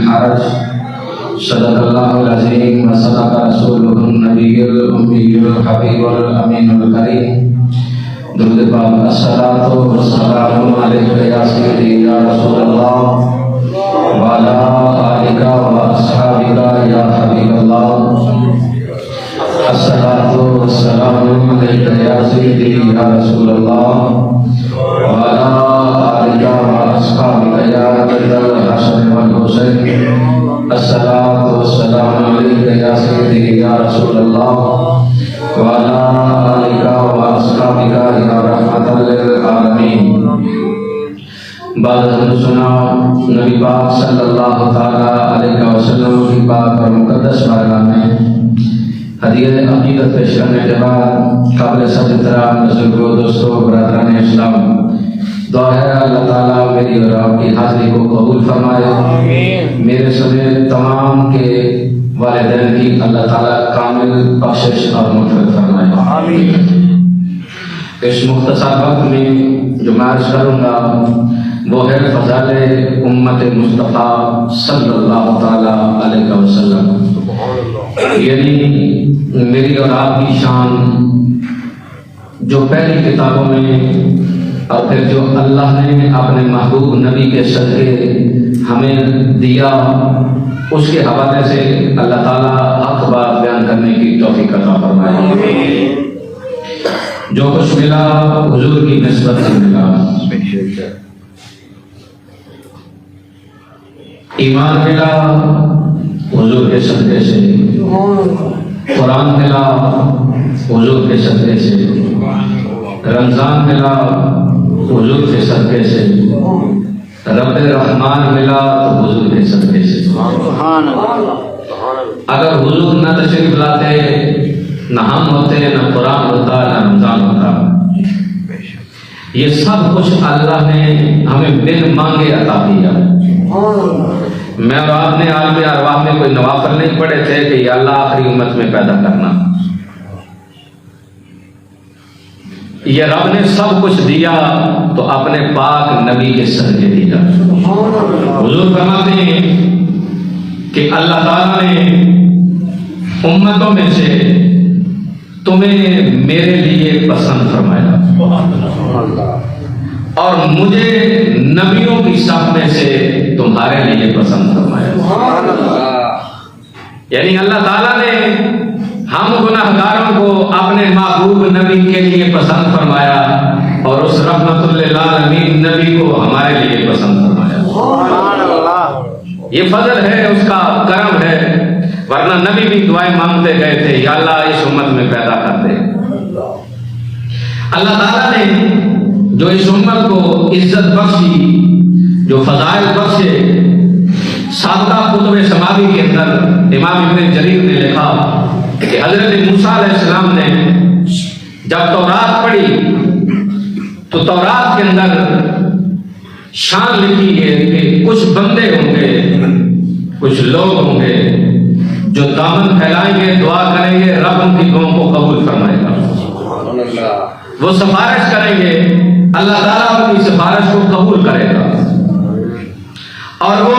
हरज सदक़ल्लाहुल अज़ीम व सदक़ रसूलुहुन नबियुल उम्मियुल हबीबुल अमीनुल करीम। दुरूद पाक अस्सलातु वस्सलामु अलैका या सय्यदी या रसूलल्लाह व अला आलिका व अस्हाबिका या हबीबल्लाह। अस्सलातु वस्सलामु अलैका या सय्यदी या रसूलल्लाह व अला आलिका व अस्हाबिका या जद्दल हसन वल हुसैन। अस्सलातु वस्सलामु अलैका या सय्यदी या रसूलल्लाह व अला आलिका व अस्हाबिका या रहमतल लिल आलमीन। बाद सुना नबी पाक सल्लल्लाहु तआला अलैहि वसल्लम की पाक और मुकद्दस बारगाह में हदीये अकीदत पेश करने के बाद काबिल सब एहतराम बुजुर्गों, दोस्तों, बरादरान इस्लाम, दुआ है अल्लाह ताला मेरी और आपकी हाजिरी को कबूल फरमाए। मेरे समेत तमाम के वालिदैन की अल्लाह ताला कामिल बख्शिश और मग़फ़िरत फरमाए। इस मुख्तसर वक्त में जो मैं अर्ज़ करूँगा वो है फ़ज़ाइल उम्मत मुस्तफ़ा सल्लल्लाहु ताला अलैहि वसल्लम, यानी मेरी और आपकी शान जो पहली किताबों में और फिर जो अल्लाह ने अपने महबूब नबी के सदक़े हमें दिया, उसके हवाले से अल्लाह ताला हक़ बात बयान करने की तौफ़ीक़ अता फरमाए। जो कुछ मिला हुजूर की निस्बत से मिला। ईमान मिला हुजूर के सदक़े से, कुरान मिला हुजूर के सदक़े से, रमज़ान मिला हुजूर के सदक़े से, रब्बे रहमान मिला तो हुजूर के सदक़े से। अगर हुजूर न तशरीफ लाते, न हम होते, न कुरान होता, न रमज़ान होता, ये सब कुछ अल्लाह ने हमें बिन मांगे अता किया। मैं और आपने आलम अरवाह में कोई नवाफिल नहीं पढ़े थे कि अल्लाह आखिरी उम्मत में पैदा करना। ये रब ने सब कुछ दिया तो अपने पाक नबी के सदक़े दिया। हुजूर फरमाते हैं कि अल्लाह ताला ने उम्मतों में से तुम्हें मेरे लिए पसंद फरमाया और मुझे नबियों की साथ में से तुम्हारे लिए पसंद फरमाया। यानी अल्लाह ताला ने हम गुनाहगारों को अपने महबूब नबी के लिए पसंद फरमाया और उस रहमतुल लिल आलमीन नबी को हमारे लिए पसंद फरमाया। ये फजल है, उसका करम है, वरना नबी भी दुआएं मांगते गए थे, या अल्लाह इस उम्मत में पैदा कर दे। अल्लाह ताला ने जो इस उम्मत को इज्जत बख्शी, जो फजाइल बख्शे, साबका कुतुब समावी के अंदर इमाम इब्न जरीर ने लिखा कि हजरत मूसा अलैहिस्सलाम ने जब तौरात पढ़ी तो तौरात के अंदर शान लिखी है कि कुछ बंदे होंगे, कुछ लोग होंगे जो दामन फैलाएंगे, दुआ करेंगे, रब उनकी दुआओं को कबूल फरमाएगा। वो सिफारिश करेंगे, अल्लाह ताला उनकी सिफारिश को कबूल करेगा और वो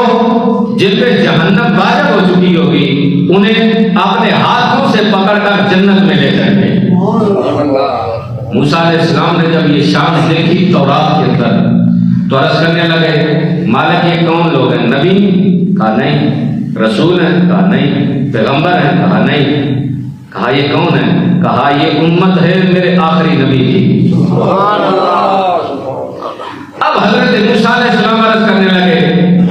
जिन पे जहन्नम वाजिब हो चुकी होगी उन्हें अपने हाथों से पकड़कर जन्नत में ले जाएंगे। मूसा अलैहिस्सलाम ने जब ये शान देखी तौरात के अंदर तो अर्ज करने लगे, मालिक ये कौन लोग हैं? नबी? कहा नहीं। रसूल हैं? कहा नहीं। पैगंबर हैं? कहा नहीं। कहा ये कौन है? कहा ये उम्मत है मेरे आखिरी नबी की। अब हजरत मूसा अलैहिस्सलाम अर्ज करने लगे,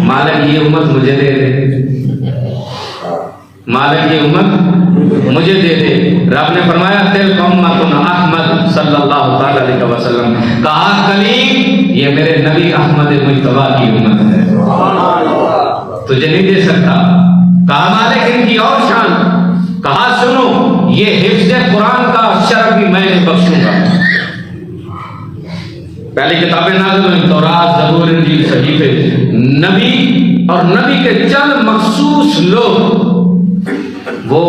मालिक ये उम्मत मुझे दे दे, मालिक ये उम्मत मुझे दे दे। रब ने फरमाया तिल उम्मतुन अहमद सल्लल्लाहु ताला अलैहि वसल्लम। कहा कलीम ये मेरे नबी अहमद मुज्तबा की उम्मत है, तुझे नहीं दे सकता। कहा मालिक इनकी और शान। कहा सुनो ये हिफ्ज़ कुरान का शरफ भी मैं बख्शूंगा। पहली किताबें नाज़िल हुई, तौरात, ज़बूर, इंजील, सहीफे। नबी और नबी के चंद मखसूस लोग वो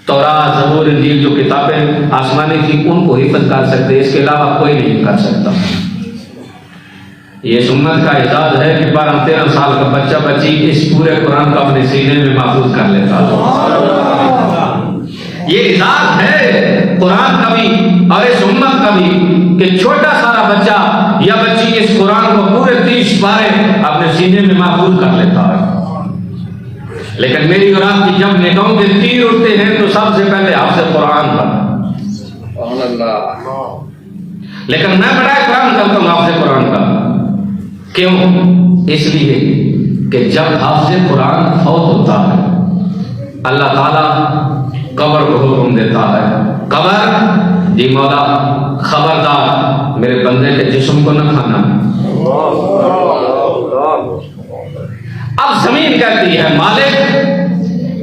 तौरात, ज़बूर, इंजील जो किताबें आसमानी थी उनको हिफ्ज़ कर सकते, इसके अलावा कोई नहीं कर सकता। ये सुन्नत का एजाज है कि 12-13 साल का बच्चा बच्ची इस पूरे कुरान को अपने सीने में महफूज कर लेता है। ये एजाज है कुरान का भी और इस उम्मत का भी कि छोटा सारा बच्चा या बच्ची इस कुरान को पूरे 30 पारे अपने सीने में महफूज कर लेता है। लेकिन मेरी और आपकी जब नेताओं के तीर उठते हैं तो सबसे पहले हाफ़िज़ कुरान का। लेकिन मैं बड़ा इकराम करता हूँ हाफ़िज़ कुरान का। क्यों? इसलिए कि जब हाफ़िज़ कुरान फौत होता है अल्लाह ताला कब्र को हुक्म देता है, कब्र जी मौला खबरदार मेरे बंदे के जिस्म को न खाना। अब जमीन कहती है मालिक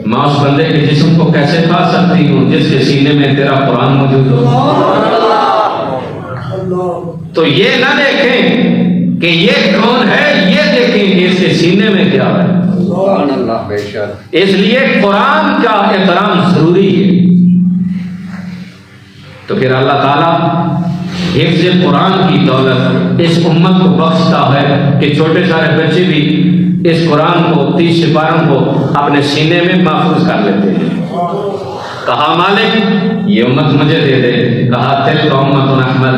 मैं उस बंदे के जिस्म को कैसे खा सकती हूँ जिसके सीने में तेरा कुरान मौजूद हो। तो ये ना देखें कि ये कौन है, ये देखें कि इसके सीने में क्या है। इसलिए कुरान का एहतराम जरूरी है। तो फिर अल्लाह ताला हिफ्ज़ कुरान की दौलत इस उम्मत को बख्शता है कि छोटे सारे बच्चे भी इस कुरान को 30 सिपारों को अपने सीने में महफूज कर लेते हैं। कहा मालिक ये उम्मत मुझे दे दे। कहा तिल्का उम्मतुन अहमद,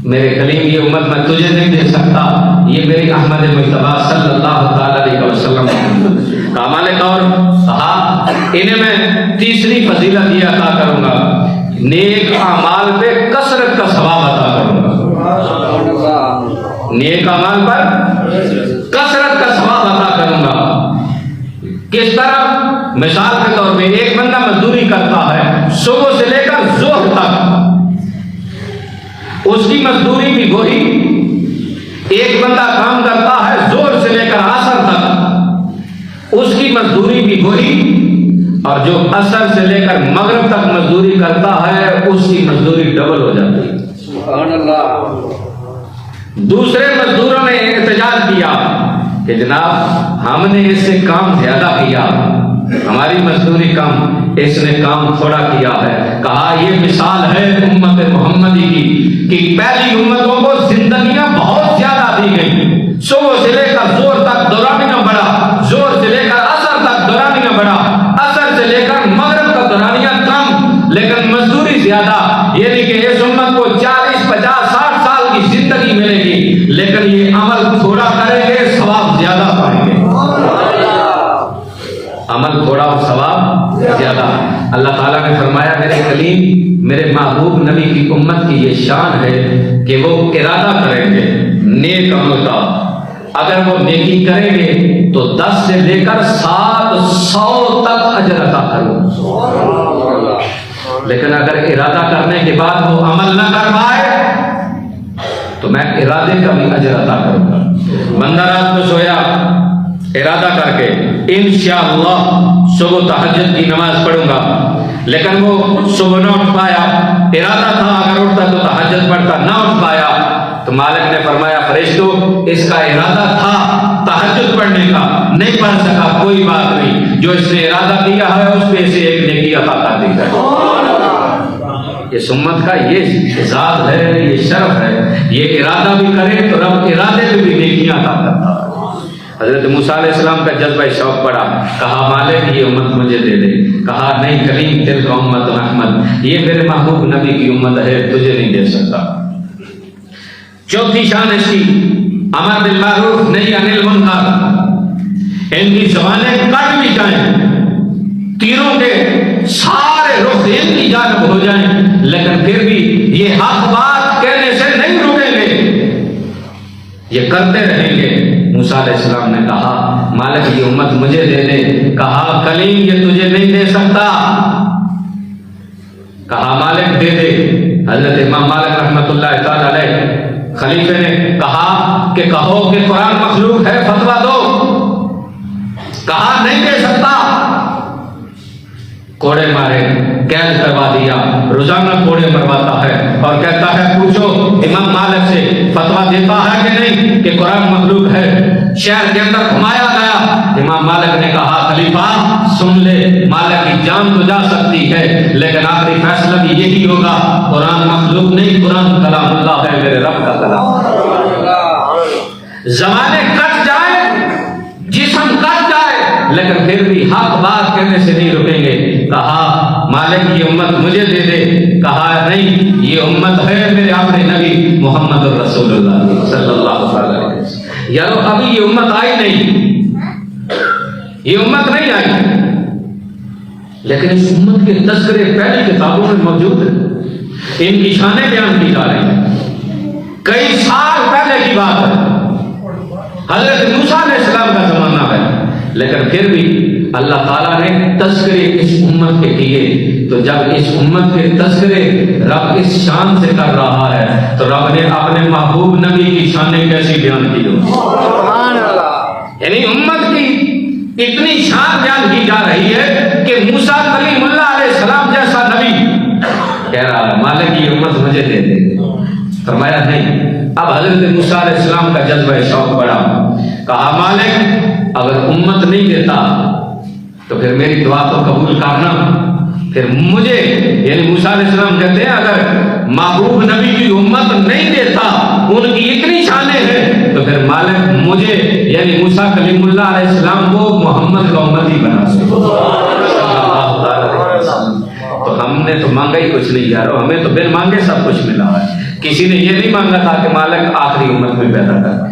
मेरे कलीम ये उम्मत मैं तुझे नहीं दे सकता, ये मेरी अहमद मुज्तबा सल्लल्लाहु अलैहि वसल्लम। कहा मालिक और कहा इन्हें मैं तीसरी फजीलत ये अता करूंगा, नेक अमाल पे कसरत का सवाब अता करूंगा। नेक अमाल पर कसरत का सवाब अता करूंगा। किस तरह? मिसाल के तौर पे एक बंदा मजदूरी करता है सुबह से लेकर जोहर तक, उसकी मजदूरी भी वही। एक बंदा काम करता है जोर से लेकर असर तक, उसकी मजदूरी भी वही। और जो असर से लेकर मगरिब तक मजदूरी करता है उसकी मजदूरी डबल हो जाती है। सुभान अल्लाह। दूसरे मजदूरों ने एहतजाज किया कि जनाब हमने इससे काम ज्यादा किया, हमारी मजदूरी कम, इसने काम थोड़ा किया है। कहा ये मिसाल है उम्मत मोहम्मदी की कि पहली उम्मतों को जिंदगियां बहुत ज्यादा दी गई, सुबह से लेकर जोर तक दौरानियां बढ़ा, जोर से लेकर असर तक दौरानियां बढ़ा, असर से लेकर मगरिब तक दौरानियां कम, लेकिन मजदूरी ज्यादा। यानी कि इस उम्मत को 40, 50, 60 साल की जिंदगी मिलेगी, लेकिन ये अमल थोड़ा करेंगे सवाब ज्यादा पाएंगे। अमल थोड़ा और सवाब ज्यादा। अल्लाह ताला ने फरमाया मेरे कलीम मेरे महबूब नबी की उम्मत की ये शान है कि वो इरादा करेंगे नेक अमल का, अगर वो नेकी करेंगे तो 10 से लेकर 700 तक अजर अता करूंगा। लेकिन अगर इरादा करने के बाद वो अमल न कर पाए तो मैं इरादे का भी अजर अता करूंगा। बंदा रात को सोया इरादा करके इंशाअल्लाह सुबह तहज्जुद की नमाज पढ़ूंगा, लेकिन वो सुबह न उठ पाया, इरादा था अगर उठता तो तहज्जुद पढ़ता, ना उठ पाया तो मालिक ने फरमाया फरिश्तों इसका इरादा था तहज्जुद पढ़ने का, नहीं पढ़ सका, कोई बात नहीं, जो इसने इरादा किया है उस पे से एक नेकी अता कर दी जाए। ये सुन्नत का ये इजाज़ है, ये शर्फ है। ये इरादा भी करे तो रब इरादे में भी नेकियां अता करता है। हजरत मूसा अलैहिस्सलाम का जज्बा शौक पड़ा, कहा मालिक ये उम्मत मुझे दे दे। कहा नहीं कलीम तिल्का उम्मतुन अहमद, ये मेरे महबूब नबी की उम्मत है, तुझे नहीं दे सकता। चौथी शान इसकी अमर बिल मारूफ नहीं अनिल मुनकर। इनकी ज़बानें कट भी जाएं, तीरों के सारे रुख इनकी जानब हो जाएं, लेकिन फिर भी ये हक बात कहने से नहीं रुकेंगे, ये करते रहेंगे। मूसा अलैहिस्सलाम ने कहा मालिक ये उम्मत मुझे दे दे। कहा कलीम ये तुझे नहीं दे सकता। कहा मालिक दे दे। हजरत इमाम मालिक रहमतुल्लाह तआला अलैह खलीफे ने कहा कि कहो कि कुरान मखलूक है, फतवा दो। कहा नहीं दे सकता। कोड़े मारे, कैद करवा दिया, रोजाना कोड़े मरवाता है और कहता है पूछो इमाम मालिक से फतवा देता है कि नहीं कि कुरान मखलूक है। शहर के अंदर घुमाया गया, इमाम मालिक ने कहा खलीफा सुन ले, मालिक की जान तो जा सकती है लेकिन आखिरी फैसला भी यही होगा, कुरान मखलूक नहीं, कुरान कलामुल्लाह है, मेरे रब का कलाम। जमाने कट जाए, जिस्म कट जाए, लेकिन फिर भी हक बात कहने से नहीं रुकेंगे। कहा मालिक ये उम्मत मुझे दे दे, कहा नहीं ये उम्मत है मेरे अपने नबी मोहम्मद रसूलुल्लाह सल्लल्लाहु अलैहि वसल्लम। यारो अभी ये उम्मत आई नहीं, ये उम्मत नहीं आई, लेकिन इस उम्मत के तज़किरे पहली किताबों में मौजूद है, इनकी शानें बयान की जा रही हैं। कई साल पहले की बात है, हजरत मूसा अलैहिस्सलाम का जमाना है, लेकिन फिर भी अल्लाह ताला ने तज़किरे इस उम्मत के किए। तो जब इस उम्मत के तज़किरे रब इस शान से कर रहा है, तो रब ने अपने महबूब नबी की शानें कैसी बयान की हो। यानी उम्मत की इतनी शान बयान की जा रही है कि मूसा कलीमुल्लाह अलैहिस्सलाम जैसा नबी कह रहा है मालिक ये उम्मत मुझे दे दे। फरमाया नहीं। अब हजरत मूसा अलैहिस्सलाम का जज्बा शौक बढ़ा, कहा मालिक अगर उम्मत नहीं देता तो फिर मेरी दुआ तो कबूल करना, फिर मुझे, यानी मूसा अलैहिस्सलाम कहते हैं अगर महबूब नबी की उम्मत नहीं देता, उनकी इतनी शानें हैं, तो फिर मालिक मुझे यानी मूसा कलीमुल्लाह अलैहिस्सलाम को मोहम्मद का उम्मती बना सके। तो हमने तो मांगा ही कुछ नहीं यार, हमें तो बिन मांगे सब कुछ मिला है। किसी ने ये नहीं मांगा था कि मालिक आखिरी उम्मत में पैदा कर,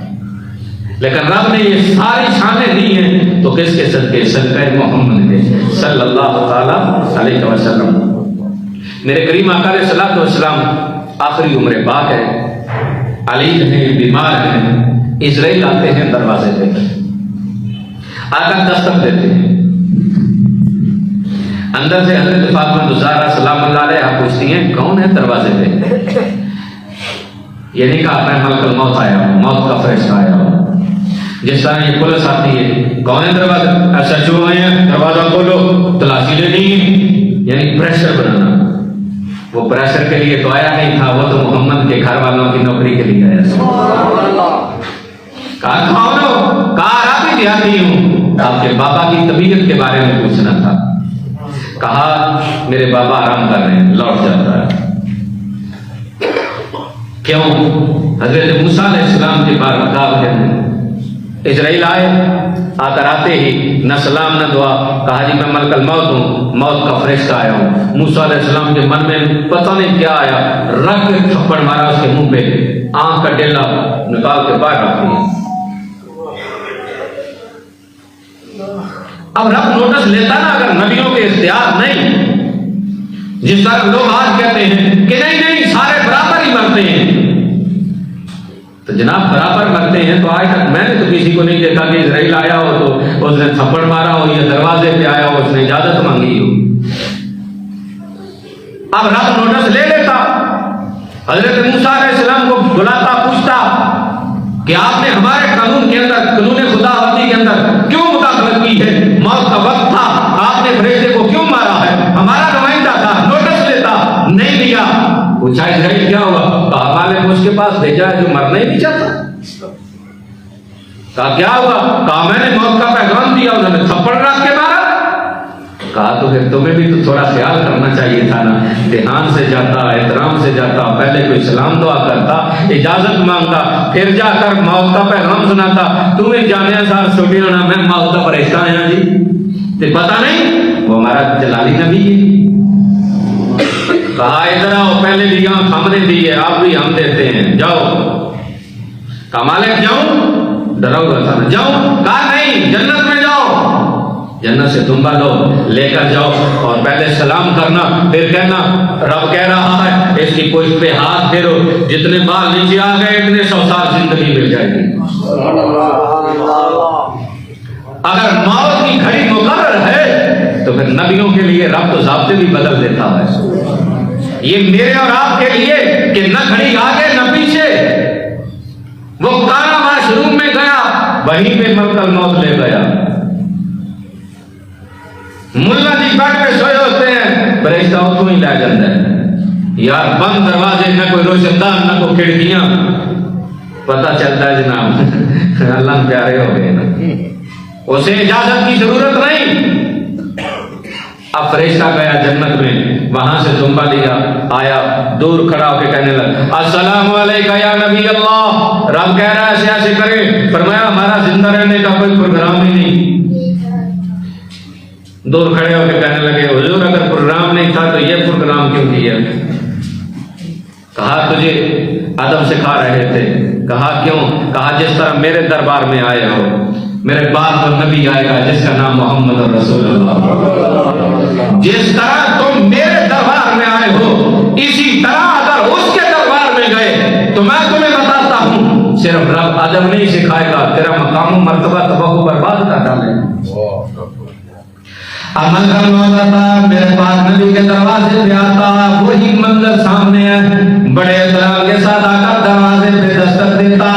लेकिन रब ने ये सारी शानें दी हैं, तो किसके सदके? सदके मोहम्मद के सल्लल्लाहु ताला अलैहि वसल्लम। मेरे करीम आका अलैहिस्सलातु वस्सलाम आखिरी उम्र बाक है, अली है बीमार है, इजराइल आते हैं दरवाजे पे, आकर दस्तक देते हैं। अंदर से हजरत फातिमा ज़हरा सलामुल्लाह अलैहा पूछती हैं कौन है दरवाजे पे? ये नहीं कहा मैं मलकुल मौत आया हूं, मौत का फरिश्ता आया हूं। जिस तरह ये पुलिस आती है, कौन है दरवाजा? ऐसा जो आए हैं दरवाजा खोलो, तलाशी लेनी, यानी प्रेशर बनाना। वो प्रेशर के लिए तो आया नहीं था, वो तो मोहम्मद के घर वालों की नौकरी के लिए आया। कहा कौन हो? कहा राबी देहाती हूं, आपके बाबा की तबीयत के बारे में पूछना था। कहा मेरे बाबा आराम कर रहे हैं, लौट जाता है। क्यों? हजरत मूसा अलैहिस्सलाम के बारगाह में इजराइल आए, आकर आते ही न सलाम न दुआ, कहा जी मैं मलकल मौत हूं, मौत का फरिश्ता आया हूं। मूसा अलैहिस्सलाम के मन में पता नहीं क्या आया, रख के थप्पड़ मारा उसके मुंह पे, आंख का डेला निकाल के बाहर रख दिया। अब रब नोटिस लेता ना अगर नबियों के इख्तियार नहीं, जिस तरह लोग आज कहते हैं कि नहीं नहीं सारे बराबर ही मरते हैं, तो जनाब बराबर मरते हैं। तो आज तक मैंने तो किसी को नहीं देखा कि इजराइल आया हो तो उसने थप्पड़ मारा हो या दरवाजे पे आया हो उसने इजाजत मांगी हो। अब रब नोटिस ले लेता, हजरत मूसा अलैहिस्सलाम को बुलाता, पूछता कि आपने हमारे कानून के अंदर, कानून खुदावंदी के अंदर क्यों मुदाखलत की है? मौत का वक्त था, आपने फरिश्ते को क्यों मारा है? हमारा नुमाइंदा था, नोटिस लेता, नहीं लिया। पूछा इजराइल क्या हुआ? कहा मालिक उसके पास भेजा है जो मरना ही नहीं चाहता। कहा क्या हुआ? कहा मैंने मौत का पैगाम दिया, उन्होंने थप्पड़ रख के मारा। कहा तो फिर तुम्हें भी तो थोड़ा ख्याल करना चाहिए था ना, ध्यान से जाता, एहतराम से जाता, पहले कोई सलाम दुआ करता, इजाजत मांगता, फिर जाकर मौत का पैगाम सुनाता। तुम्हें जाने सार छोटे होना मैं मौत का फरिश्ता आया जी, ते पता नहीं वो हमारा जलाली नबी है। कहा इधर आओ, पहले भी यहाँ हमने दी है, आप भी हम देते हैं, जाओ। कहा मालिक जाऊं? डरा हुआ था ना, जाऊं? कहा नहीं, जन्नत में जाओ, जन्नत से तुम लो लेकर जाओ और पहले सलाम करना, फिर कहना रब कह रहा है इसकी पुष्ट पे हाथ फेरो, जितने बाल नीचे आ गए इतने 100 साल जिंदगी मिल जाएगी। अगर मौत की घड़ी मुकर्रर है तो फिर नबियों के लिए रब तो ज़ाब्ते भी बदल देता है। ये मेरे और आपके लिए कि न घड़ी आगे न पीछे। वो काना माशरूम में गया, वहीं पे मलकल मौत ले गया। मुल्ला जी बेड पे सोए होते हैं, फरिश्ता उसको ही ला जाता है। यार बंद दरवाजे, न कोई रोशनदान न कोई खिड़कियां, पता चलता है जनाब अल्लाह प्यारे हो गए ना, उसे इजाजत की जरूरत नहीं। अब फरिश्ता गया जन्नत में, वहां से जुम्बा लिया, आया, दूर खड़ा होकर कहने लगा अस्सलाम वालेकुम या नबी अल्लाह। रब कह रहा है ऐसे ऐसे करें। फरमाया हमारा जिंदा रहने का कोई प्रोग्राम ही नहीं। दूर खड़े होकर कहने लगे हुजूर अगर प्रोग्राम नहीं था तो ये प्रोग्राम क्यों किया? कहा तुझे अदब सिखा रहे थे। कहा क्यों? कहा जिस तरह मेरे दरबार में आए हो, मेरे बाद तो नबी आएगा जिसका नाम मोहम्मद रसूलुल्लाह। जिस तरह तुम मेरे दरबार में आए हो इसी तरह अगर उसके दरबार में गए तो मैं तुम्हें बताता हूं सिर्फ रब अदब नहीं सिखाएगा, तेरा मकाम मर्तबा तबाह बर्बाद कर डालेगा। अमल करना होता मेरे पास नबी के दरवाजे पे आता, वही मंजर सामने है। बड़े एहतराम के साथ आकर दरवाजे पे दस्तक देता।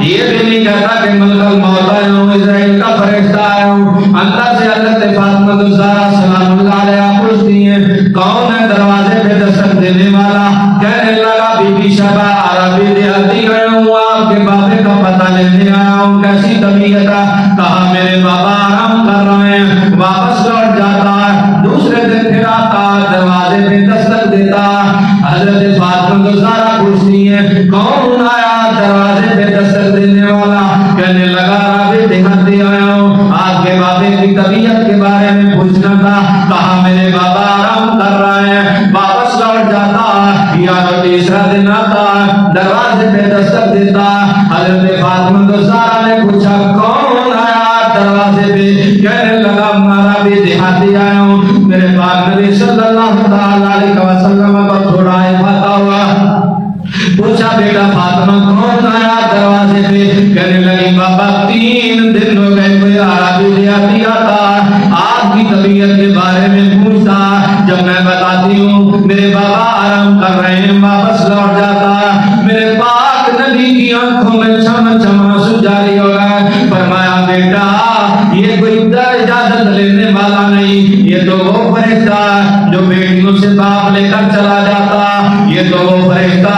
ये भी नहीं कहता कि मलकल मौत आया हूँ, इजराइल का फरिश्ता आया हूँ। अंदर से हज़रत फातिमा ज़हरा सलामुल्लाह अलैहा पूछती है कौन है दरवाजे पे दस्तक देने वाला? कहने लगा बीबी शबा अरबी देहाती आया हूँ, आपके बाबे का पता लेने आया हूँ, कैसी तबीयत है? कहा मेरे बाबा आराम कर रहे हैं। वापस लौट जाता, दूसरे दिन फिर आता, दरवाजे पे दस्तक देता। हज़रत फातिमा ज़हरा पूछती है कौन आया दरवाजे पे दस्तक देने वाला? कहने लगा रबी देहाती आया हूँ, आपके बाबे की तबीयत के बारे में पूछना था। कहा मेरे बाबा आराम कर रहे हैं। वापस लौट जाता, या तीसरा दिन आता, दरवाजे पे दस्तक देता। हज़रत फातिमा ज़हरा ने पूछा कौन आया दरवाजे पे? कहने लगा मारा भी देहाती आया हूँ, मेरे पाक नबी सल्लल्लाहु अलैहि वसल्लम का थोड़ा पता हुआ। पूछा बेटा फातिमा कौन आया दरवाजे पे? कहने लगी बाबा 3 दिन हो गए कोई अरबी देहाती आता, आपकी तबीयत के बारे में पूछता। जब मैं बताती हूँ मेरे बाबा आराम कर रहे हैं, वापस लौट जाता। मेरे पाक नबी की आंखों में चम चम आंसू जारी हो गए। फरमाया बेटा ये कोई इजाजत लेने वाला नहीं, ये तो वो फरिश्ता जो बेटियों से बाप लेकर चला जाता। ये तो वो फरिश्ता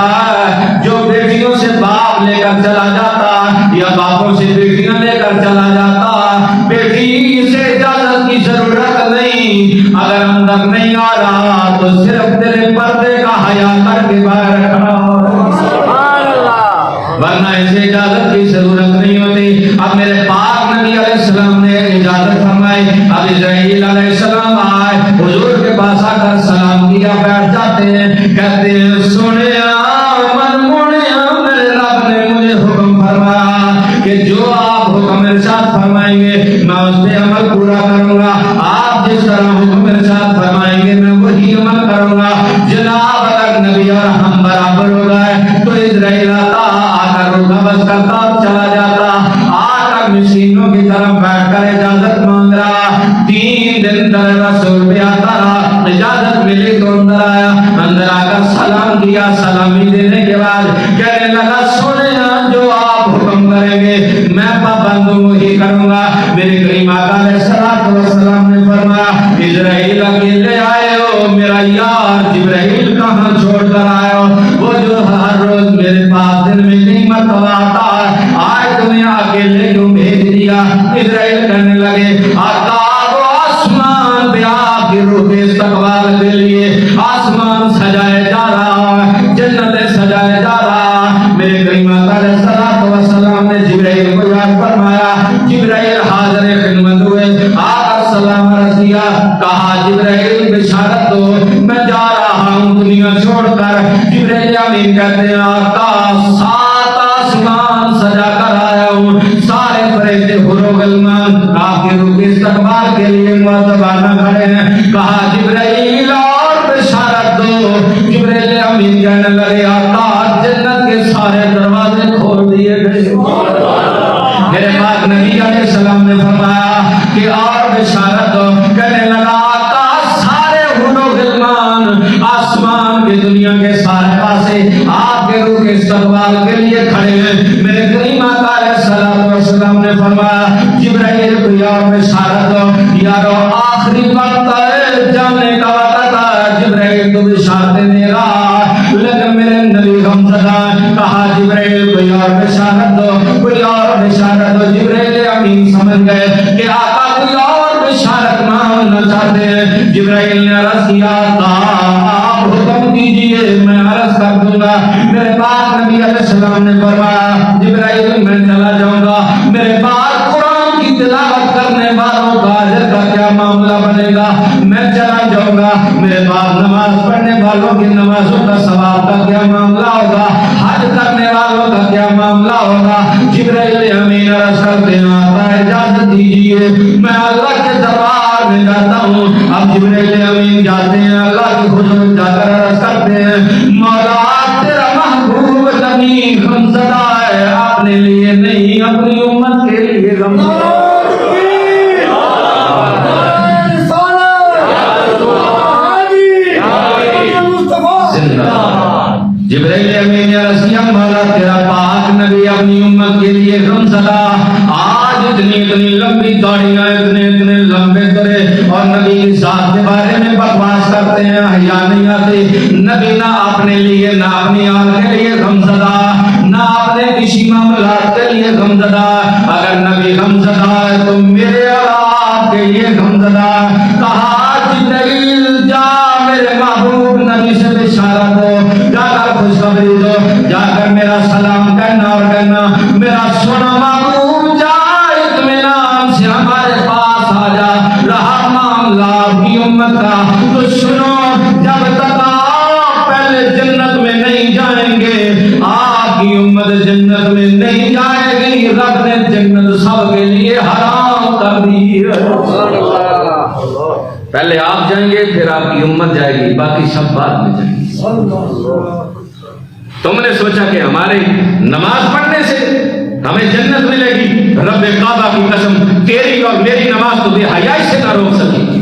जो बेटियों से बाप लेकर चला जाता या बापों से बेटियां लेकर चला जाता। बेटी से इजाजत की जरूरत नहीं, अगर अंदर नहीं आ रहा तो सिर्फ तेरे पर्दे का हया करके बाहर खड़ा हो, वरना इसे इजाजत की जरूरत नहीं होती। अब मेरे पाक नबी अलैहिस्सलाम ने इजाजत फरमाई। अब इस्राइल अलैहिस्सलाम आए, हुजूर के पास आकर सलाम किया, बैठ जाते हैं। कहते हैं सुने मन मुड़े, मेरे रब ने मुझे हुक्म फरमाया कि जो आप हुक्म इरशाद फरमाएंगे मैं उस पे अमल पूरा करूंगा। आप जिस तरह हुक्म इरशाद फरमाएंगे मैं वही अमल करूंगा। जनाब अगर नबी और हम बराबर हो गए तो इस्राइल आता, आकर रुका बस करता और चला जाता। आकर मशीनों की तरफ बैठकर इजाजत मांग रहा। 3 दिन तक रसूल पे आता रहा, इजाजत मिली तो अंदर आया। अंदर आकर सलाम दिया, सलामी देने के बाद कहने लगा सुने जो आप हुक्म करेंगे मैं पाबंद वही करूंगा। मेरे करीम आका अलैहिस्सलातु वस्सलाम ने फरमाया इस्राइल अकेले आए हो, मेरा यार जिब्राइल कहां छोड़कर आए हो? वो जो हर रोज मेरे पास दिन में कई मरतबा आता है, आज तुम्हें अकेले क्यों भेज दिया? इस्राइल कहने लगे आका वो आसमान पे आपकी रूह के इस्तकबाल के लिए आसमान सजाया जा रहा है, जन्नतें सजाया जा रहा है। मेरे करीम आका अलैहिस्सलातु वस्सलाम ने जिब्राइल को याद फरमाया। जिब्राइल हाज़िर खिदमत हुए, आकर सलाम अर्ज़ किया। कहा जिब्राइल बिशारत दो, मैं जा रहा हूँ दुनिया छोड़कर। जिब्राइल अमीन कहते हैं आका 7 आसमान सजा कर आया हूँ, सारे फरिश्ते हुरुगलमान आपके रूह के इस्तकबाल के लिए मुअज़्ज़बाना खड़े हैं। कहा जिब्राइल और बिशारत दो। जिब्राइल अमीन कहने लगे आका जन्नत के सारे दरवाजे खोल दिए गए। मेरे पाक नबी अलैहिस्सलाम ने फरमाया कि और बिशारत दो। कहने लगा आका सारे हुरुगलमान आसमान की दुनिया के सारे पासे आपके रूह के इस्तकबाल के लिए खड़े हैं। मेरे करीम आका अलैहिस्सलातु वस्सलाम ने फरमाया जिब्राइल को यार बिशारत दो। यारो आखिरी वक्त है, जाने का वक्त है। जिब्राइल को बिशारतें दे रहा लेकिन मेरे नबी गमज़दा। कहा जिब्राइल को यार बिशारत दो, कोई और बिशारत दो। जिब्राइल अमीन समझ गए कि आका कोई और बिशारत मांगना चाहते हैं। जिब्राइल ने अर्ज़ किया नबी अलैहिस्सलाम ने फरमाया जिब्राइल मैं चला जाऊंगा, मेरे बाद कुरान की तिलावत करने वालों का अजर का क्या मामला बनेगा? मैं चला जाऊंगा, मेरे बाद नमाज पढ़ने वालों की नमाजों का सवाब का क्या मामला होगा? हज करने वालों का क्या मामला होगा? जिब्राइल अमीन अर्ज़ करते हैं आता इजाजत दीजिए मैं अल्लाह के दरबार में जाता हूँ। अब जिब्राइल अमीन जाते हैं, अल्लाह की हुजूर में जाकर अर्ज़ करते हैं मौला तेरा महबूब नबी गमज़दा है, अपने लिए नहीं अपनी उम्मत के लिए गमज़दा। जिब्राइल अमीन या रसिया मौला तेरा पाक नबी अपनी उम्मत के लिए गमज़दा। आज इतनी लंबी दाढ़ियां, इतने लंबे तरे और नबी की जात के बारे में बकवास करते हैं, हया नहीं आते। नबी ना अपने लिए ना अपनी आल के लिए गमज़दा, ना अपने किसी मामलात के लिए गमज़दा। अगर नबी गमज़दा है तो मेरे और आपके लिए गमज़दा। कहा जिब्राइल जा मेरे महबूब नबी से बिशारत दो, जाकर खुशखबरी दो, जाकर मेरा सलाम कहना और कहना मेरा सोना महबूब जा इत्मीनान से हमारे पास आ जा, रहा मामला आपकी उम्मत का तो सुनो, जब तक आप पहले जन्नत में नहीं जाएंगे आपकी उम्मत जन्नत में नहीं जाएगी। रब ने जन्नत सबके लिए हराम कर दी है। पहले आप जाएंगे फिर आपकी उम्मत जाएगी, बाकी सब बाद में जाएंगे। तुमने सोचा कि हमारे नमाज पढ़ने से हमें जन्नत मिलेगी? रब्बे काबा की कसम तेरी और मेरी नमाज तो बेहयाई से ना रोक सकेगी।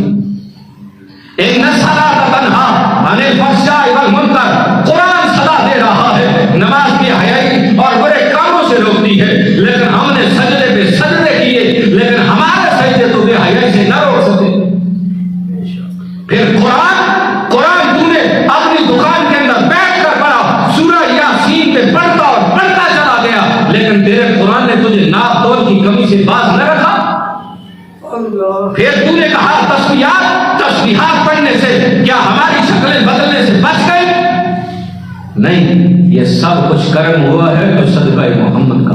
इन्ना सलात तन्हा अनिल फहशाई वल मुनकर, कुरान सलाह दे रहा है नमाज बेहयाई और बुरे कामों से रोकती है, लेकिन हमने सजदे पे सजदे किए लेकिन हमारे सजदे तो बेहयाई से ना रोक सके। फिर कुरान तूने अपनी दुकान के अंदर बैठकर पढ़ा, सूरह यासीन पे पढ़ता और पढ़ता चला गया, लेकिन तेरे कुरान ने तुझे नाप तोल की कमी से बाज न रखा। फिर तूने कहा तस्बीहात पढ़ने से क्या हमारी शक्लें बदलने से बच गए? नहीं, ये सब कुछ कर्म हुआ है तो सदका मोहम्मद का।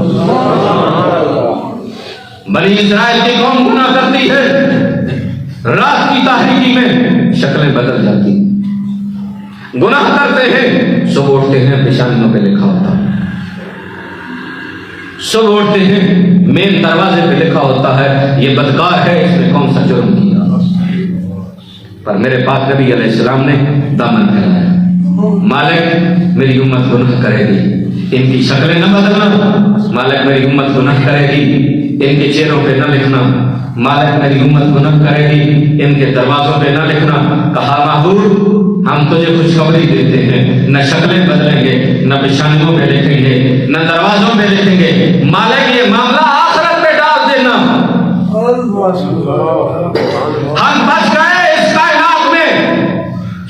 बनी इस्राइल की कौम गुनाह करती है, रात की तारीकी में शक्लें बदल जाती, गुनाह करते हैं, सुबह उठते हैं पेशानियों पे लिखा होता है, सुबह उठते हैं मेन दरवाजे पे लिखा होता है ये बदकार है, इसने कौन सा जुर्म किया। पर मेरे पाक नबी अलैहिस्सलाम ने दामन फैलाया, मालिक मेरी उम्मत गुनाह करेगी, इनकी शक्लें न बदलना, मालिक मेरी उम्मत गुनाह करेगी, इनके चेहरों पे न लिखना, मालिक मेरी उम्मत गुनाह करेगी, इनके दरवाजों पे न लिखना। कहा महबूब हम तुझे खुशखबरी देते हैं, न शक्लें बदलेंगे, न पेशानियों पे लिखेंगे, न दरवाजों पे लिखेंगे, मालिक ये मामला आखिरत पे डाल देना। हम बच गए इस कायनात में,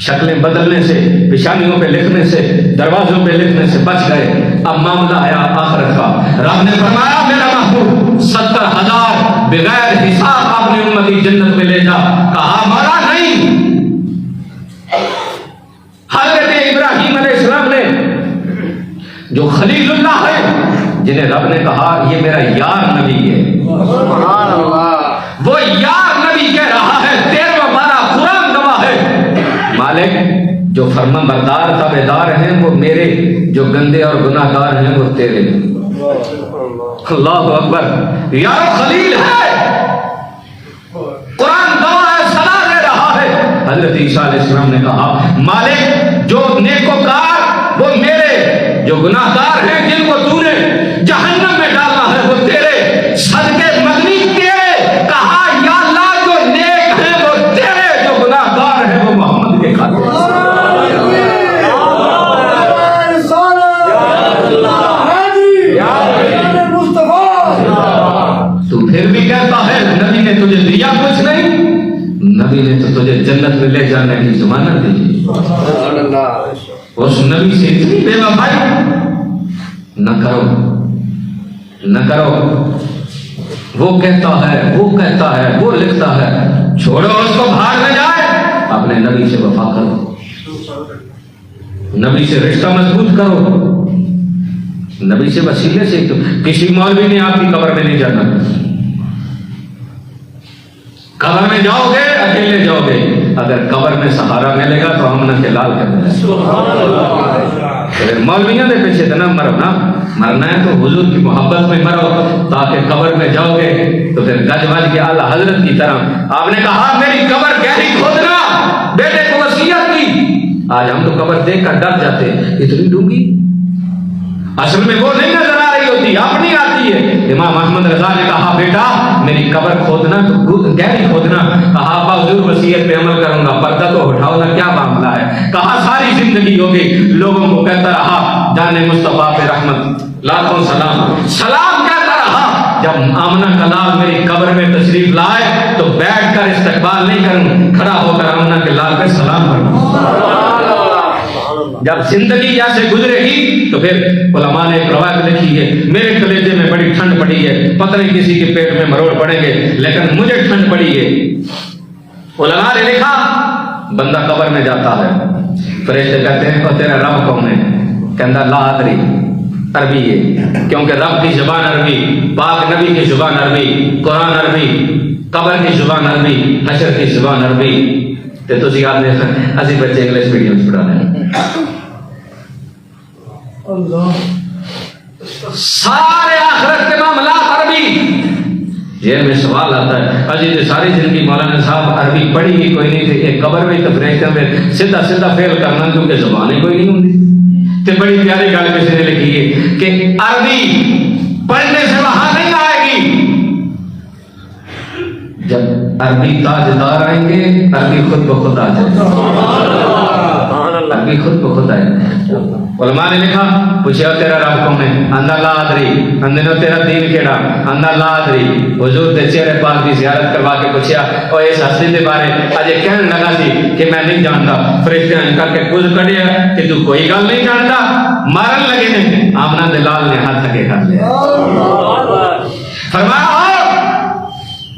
शक्लें बदलने से, पेशानियों पे लिखने से, दरवाजों पे लिखने से बच गए। अब मामला आया आखिरत का। रब ने फरमाया मेरा महबूब 70,000 बगैर हिसाब अपनी उम्मती जन्नत में ले जा। कहा मरा नहीं। हज़रत इब्राहीम अलैहिस्सलाम ने जो खलीलुल्लाह है, जिन्हें रब ने कहा ये मेरा यार नबी है, वो यार नबी कह रहा है, 13वां पारा कुरान गवाह है, मालिक जो फर्माबरदार ताबेदार हैं वो मेरे, जो गंदे और गुनाहगार हैं वो तेरे। अल्लाहु अकबर, यार खलील है, कुरान गवाह है, सलाह दे रहा है। हजरत ईसा अलैहिस्सलाम ने कहा मालिक जो नेकोकार वो मेरे, जो गुनाहगार हैं जिनको तूने जहन्नम में डालना है वो तेरे, सदके मदनी तेरे। कहा या अल्लाह जो नेक है वो तेरे, जो गुनाहगार है वो मोहम्मद के खातिर। तू फिर भी कहता है नबी ने तुझे दिया कुछ नहीं, नबी ने तो तुझे जन्नत में ले जाने की जमानत दी। उस नबी से इतनी बेवफाई न करो, न करो। वो कहता है, वो कहता है, वो लिखता है, छोड़ो उसको, भाग न जाए। अपने नबी से वफा करो, नबी से रिश्ता मजबूत करो। नबी से वसीले से। तो किसी मौलवी ने आपकी कब्र में नहीं जाना। कब्र में जाओगे अकेले जाओगे, अगर कब्र में सहारा मिलेगा तो आमना के लाल कर देगा। मौलवियों के पीछे तो ना मरो ना, मरना है तो हुजूर की मोहब्बत में मरो, ताकि कब्र में जाओगे तो फिर गज वज के आला हजरत की तरह। आपने कहा मेरी कब्र गहरी खोदना, बेटे को वसीयत की। आज हम तो कब्र देख कर डर जाते, इतनी डूंगी। असल में वो नहीं नजर आ रही होती, अपनी आती है। इमाम अहमद रजा ने कहा बेटा मेरी कब्र खोदना तो गहरी खोदना। कहा अब्बा हुजूर वसीयत पे अमल करूंगा, पर्दा तो उठाओ ना, क्या मामला है। कहा सारी जिंदगी हो गई लोगों को कहता रहा जाने मुस्तफा पे रहमत लाखों सलाम सलाम कहता रहा। जब आमना का लाल मेरी कब्र में तशरीफ लाए तो बैठ कर इस्तकबाल नहीं करूं, खड़ा होकर आमना के लाल पे सलाम करूं। जब जिंदगी ऐसे गुजरेगी तो फिर उलमा ने एक रवायत लिखी है, मेरे कलेजे में बड़ी ठंड पड़ी है, पता नहीं किसी के पेट में मरोड़ पड़ेंगे, लेकिन मुझे ठंड पड़ी है। उलमा ने लिखा बंदा कब्र में जाता है, फरिश्ते कहते हैं और तेरा रब कौन है? कहता ला अदरी, अरबी है, क्योंकि रब की जुबान अरबी, पाक नबी की जुबान अरबी, कुरान अरबी, कब्र की जुबान अरबी, हशर की जुबान अरबी। ते तो जी आपने असि बच्चे इंग्लिश मीडियम से पढ़ा है। सारे आखिरत के मामला अरबी। जेल में सवाल आता है अजी तो सारी जिंदगी मौलाना साहब अरबी पढ़ी ही कोई नहीं थी, एक कब्र में तो फरिश्ते में सीधा सीधा फेल करना क्योंकि जुबान ही कोई नहीं होती। तो बड़ी प्यारी गल किसी ने लिखी है कि अरबी पढ़ने से वहां नहीं आएगी। जब अरबी ताजदार आएंगे अरबी खुद ब खुद आ जाएगी, अरबी खुद ब खुद आएगी। उलमा ने लिखा पूछा तेरा रब कौन है? अंदा ला अदरी। अंदे नो तेरा दीन केड़ा? अंदा ला अदरी। हुजूर दे चेहरे पाक की ज़ियारत करवा के पूछा और इस हस्ती दे बारे अजे कहन लगा सी कि मैं नहीं जानता। फरिश्ते करके कुछ कढ़िया कि तू कोई गल नहीं जानता। मारन लगे ने, आमना दे लाल ने हाथ आगे कर लिया, फरमाया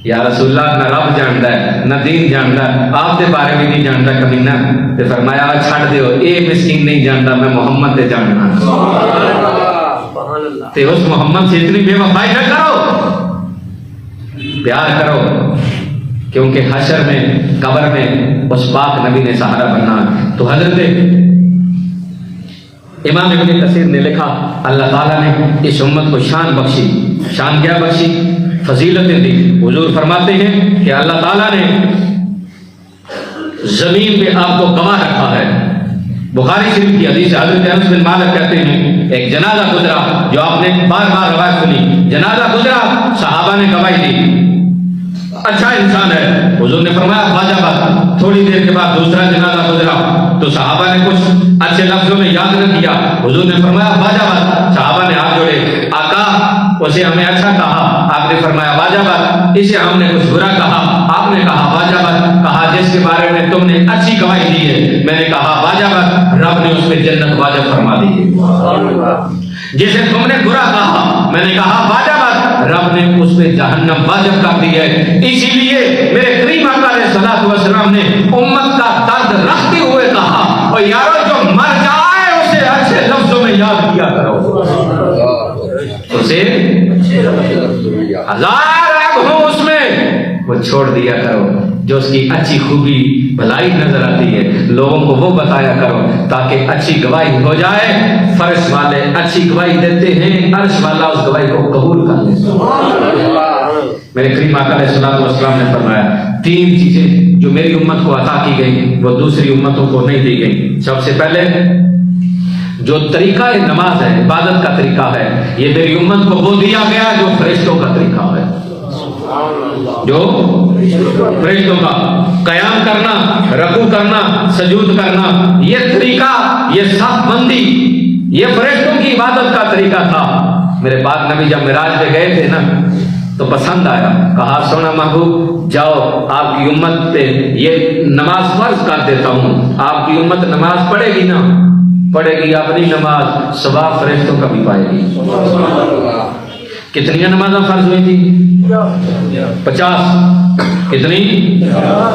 या रसूलुल्लाह न रब जानता है न दीन जानता, आप दे बारे में नहीं जानता कमीना। ते फरमाया छड़ दियो, ए मिस्कीन नहीं जानता, मैं मोहम्मद दे जानना। ते उस मोहम्मद से इतनी बेवफाई न करो, प्यार करो, क्योंकि हशर में कब्र में उस पाक नबी ने सहारा बनना। तो हजरत इमाम इब्न कसीर ने लिखा अल्लाह ताला ने इस उम्मत को शान बख्शी। शान क्या बख्शी? फजीलतें दी। हुजूर फरमाते हैं कि अल्लाह ताला ने जमीन पे आपको गवाह रखा है। बुखारी शरीफ की हदीस हज़रत अनस बिन मालिक कहते हैं एक जनाजा गुजरा, जो आपने बार बार रवायत सुनी, जनाजा गुजरा, सहाबा ने गवाही दी, अच्छा इंसान है। हुजूर ने फरमाया वाजब। थोड़ी देर के बाद दूसरा जनाजा गुजरा तो सहाबा ने कुछ अच्छे लफ्जों में याद न किया, हुजूर ने फरमाया वाजब। सहाबा ने हाथ जोड़े, आका उसे हमें अच्छा कहा, आपने फरमाया वाजब। इसे हमने कुछ बुरा कहा, आपने कहा वाजब। कहा जिसके बारे में तुमने अच्छी गवाही दी है, मैंने कहा वाजब, रब ने उसमें जन्नत वाजब फरमा दी है। जिसे तुमने बुरा कहा, मैंने कहा वाजब, रब ने उसमें जहन्नम वाजब कर दी है। इसीलिए मेरे करीम आका अलैहिस्सलातु वस्सलाम ने उम्मत का दर्द रखते हुए कहा और यारो जो मर जाए उसे अच्छे लफ्जों में याद किया करो, उसे हजार ऐब हो उसमें वो छोड़ दिया करो, जो उसकी अच्छी खूबी भलाई नजर आती है लोगों को वो बताया करो, ताकि अच्छी गवाही हो जाए। फर्श वाले अच्छी गवाही देते हैं, अर्श वाला उस गवाही को कबूल कर ले। मेरे करीम आका अलैहिस्सलातु वस्सलाम ने फरमाया तीन चीजें जो मेरी उम्मत को अता की गई वो दूसरी उम्मतों को नहीं दी गई। सबसे पहले जो तरीका है नमाज है, इबादत का तरीका है, ये मेरी उम्मत को वो दिया गया जो फरिश्तों का तरीका है, जो फरिश्तों का कयाम करना, रकू करना, सजूद करना, ये तरीका, ये साफबंदी, ये फरिश्तों की इबादत का तरीका था। मेरे पाक नबी जब मिराज पे गए थे ना तो पसंद आया, कहा सोना महबूब जाओ आपकी उम्मत पे ये नमाज फर्ज कर देता हूँ, आपकी उम्मत नमाज पढ़ेगी ना, पढ़ेगी अपनी नमाज सवाब फरिश्तों का भी पाएगी। कितनी नमाज़ फर्ज हुई थी? 50। कितनी?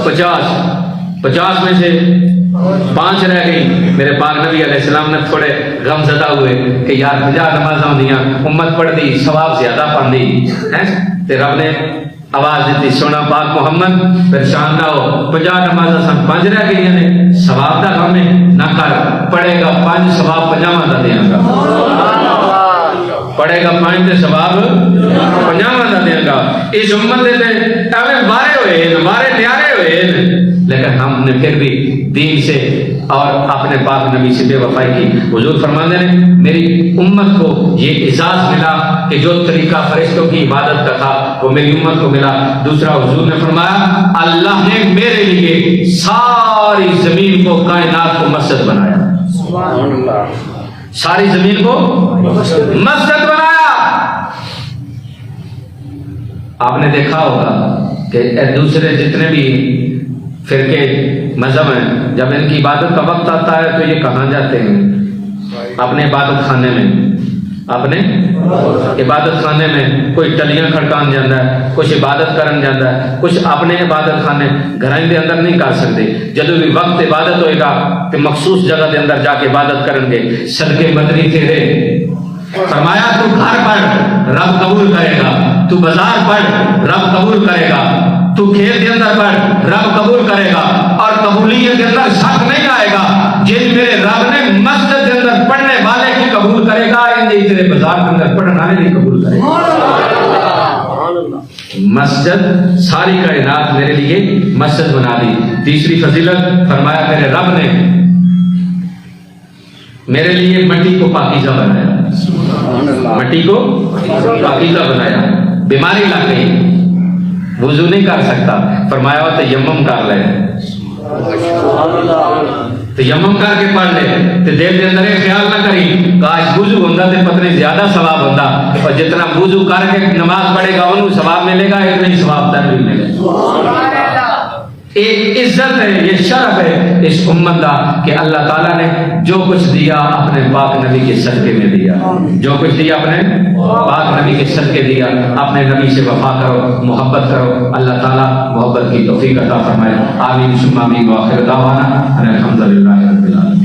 50। 50 में से 5 रह गई। मेरे पाक नबी अलैहिस्सलाम ने थोड़े गमजदा हुए कि यार 50 नमाज़ां होंदियां, उम्मत पढ़ती सवाब ज्यादा पांदी है। ते रब ने आवाज दी सोना पाक मोहम्मद परेशान ना हो, 50 नमाज़ां सन 5 रह गई ने, सवाब दा काम है ना कर, पढ़ेगा 5 सवाब 50 दा देगा, पढ़ेगा 5 ते सवाब 50 दा देगा। इस उम्मत दे एवें मारे न्यारे हुए, लेकिन हमने फिर भी दीन से और अपने पाक नबी से बेवफाई की। हुजूर फरमाते हैं मेरी उम्मत को ये एजाज मिला कि जो तरीका फरिश्तों की इबादत का था वो मेरी उम्मत को मिला। दूसरा हुजूर ने फरमाया अल्लाह ने मेरे लिए सारी जमीन को, कायनात को मस्जिद बनाया, सारी जमीन को मस्जिद बनाया। आपने देखा होगा कि दूसरे जितने भी फिरके मजहब हैं, जब इनकी इबादत का वक्त आता है तो ये कहाँ जाते हैं? अपने इबादत खाने में, अपने इबादत खाने में कोई टलियां खड़कान जाता है, कुछ इबादत करन जाता है, कुछ अपने इबादत खाने घर के अंदर नहीं कर सकते। जब भी वक्त इबादत होएगा तो मखसूस जगह के अंदर जाके इबादत करेंगे। सदके मदनी तेरे फरमाया तू घर पढ़ रब कबूल करेगा, तू बाजार पढ़ रब कबूल करेगा, तू खेत के अंदर पढ़ रब कबूल करेगा, और कबूलियत के अंदर शक नहीं आएगा। जिन मेरे रब ने मस्जिद के अंदर पढ़ने वाले की कबूल करेगा, इन तेरे बाजार के अंदर पढ़ने वाले नहीं कबूल करेगा। मस्जिद सारी कायनात मेरे लिए मस्जिद बना दी। तीसरी फजीलत फरमाया मेरे रब ने मेरे लिए मट्टी को पाकीज़ा बनाया, मट्टी को पाकीज़ा बनाया। बीमारी लग गई, वुजू नहीं कर सकता, फरमाया हो तयम्मुम कर ले, तयम्मुम करके पढ़ ले। तो दिल के अंदर ये ख्याल ना करी काश वुजू होंदा ते पतने ज्यादा सवाब होंदा, और जितना वुजू करके नमाज पढ़ेगा उन्हें सवाब मिलेगा, इतना ही सवाब तक भी मिलेगा। एक इज्जत है, ये शरफ है इस उम्मत का कि अल्लाह ताला ने जो कुछ दिया अपने पाक नबी के सदके में दिया, जो कुछ दिया अपने पाक नबी के सदके दिया। अपने नबी से वफा करो, मोहब्बत करो, अल्लाह ताला मोहब्बत की तौफीक अता फरमाए। आमीन सुम्मा आमीन व आखिर दावाना अल्हम्दुलिल्लाहि रब्बिल आलमीन।